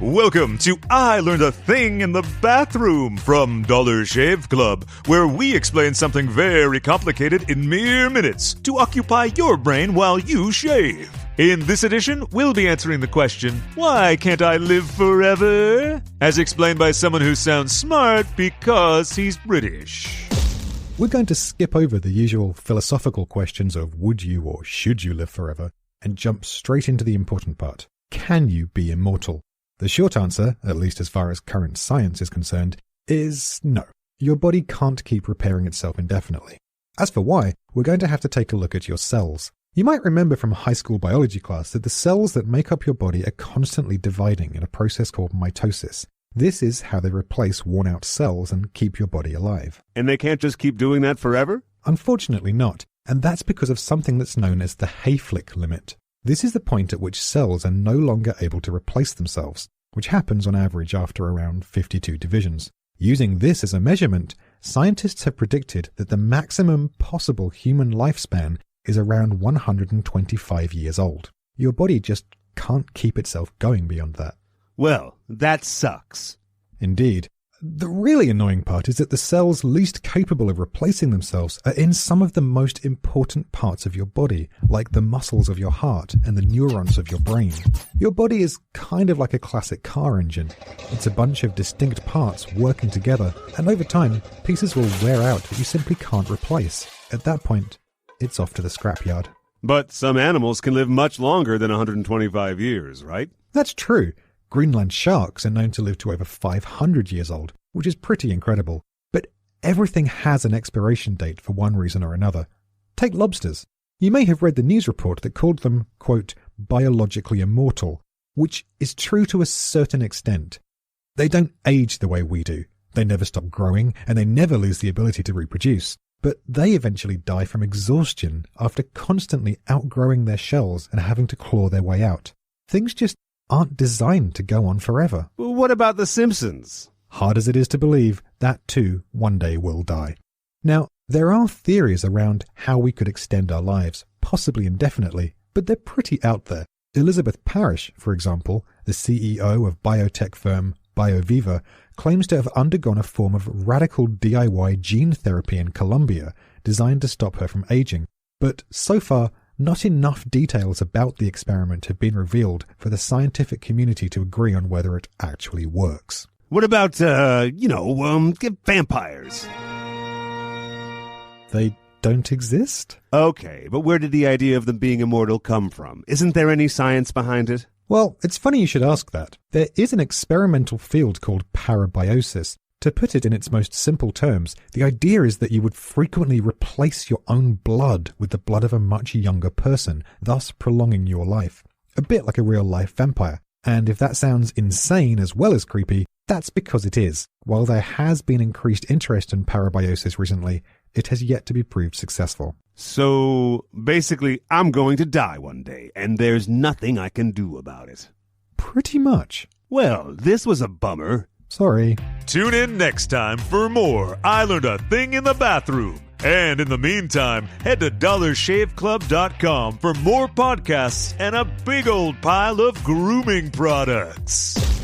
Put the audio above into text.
Welcome to I Learned a Thing in the Bathroom from Dollar Shave Club, where we explain something very complicated in mere minutes to occupy your brain while you shave. In this edition, we'll be answering the question, why can't I live forever? As explained by someone who sounds smart because he's British. We're going to skip over the usual philosophical questions of would you or should you live forever and jump straight into the important part. Can you be immortal? The short answer, at least as far as current science is concerned, is no. Your body can't keep repairing itself indefinitely. As for why, we're going to have to take a look at your cells. You might remember from high school biology class that the cells that make up your body are constantly dividing in a process called mitosis. This is how they replace worn-out cells and keep your body alive. And they can't just keep doing that forever? Unfortunately not, and that's because of something that's known as the Hayflick limit. This is the point at which cells are no longer able to replace themselves, which happens on average after around 52 divisions. Using this as a measurement, scientists have predicted that the maximum possible human lifespan is around 125 years old. Your body just can't keep itself going beyond that. Well, that sucks. Indeed. The really annoying part is that the cells least capable of replacing themselves are in some of the most important parts of your body, like the muscles of your heart and the neurons of your brain. Your body is kind of like a classic car engine. It's a bunch of distinct parts working together, and over time, pieces will wear out that you simply can't replace. At that point, it's off to the scrapyard. But some animals can live much longer than 125 years, right? That's true. Greenland sharks are known to live to over 500 years old, which is pretty incredible. But everything has an expiration date for one reason or another. Take lobsters. You may have read the news report that called them, quote, biologically immortal, which is true to a certain extent. They don't age the way we do. They never stop growing, and they never lose the ability to reproduce. But they eventually die from exhaustion after constantly outgrowing their shells and having to claw their way out. Things just aren't designed to go on forever. Well, what about The Simpsons? Hard as it is to believe, that too one day will die. Now, there are theories around how we could extend our lives, possibly indefinitely, but they're pretty out there. Elizabeth Parrish, for example, the CEO of biotech firm BioViva, claims to have undergone a form of radical DIY gene therapy in Colombia designed to stop her from aging. But so far, not enough details about the experiment have been revealed for the scientific community to agree on whether it actually works. What about, vampires? They don't exist? Okay, but where did the idea of them being immortal come from? Isn't there any science behind it? Well, it's funny you should ask that. There is an experimental field called parabiosis. To put it in its most simple terms, the idea is that you would frequently replace your own blood with the blood of a much younger person, thus prolonging your life. A bit like a real-life vampire. And if that sounds insane as well as creepy, that's because it is. While there has been increased interest in parabiosis recently, it has yet to be proved successful. So, basically, I'm going to die one day, and there's nothing I can do about it. Pretty much. Well, this was a bummer. Sorry. Tune in next time for more I Learned a Thing in the Bathroom. And in the meantime, head to dollarshaveclub.com for more podcasts and a big old pile of grooming products.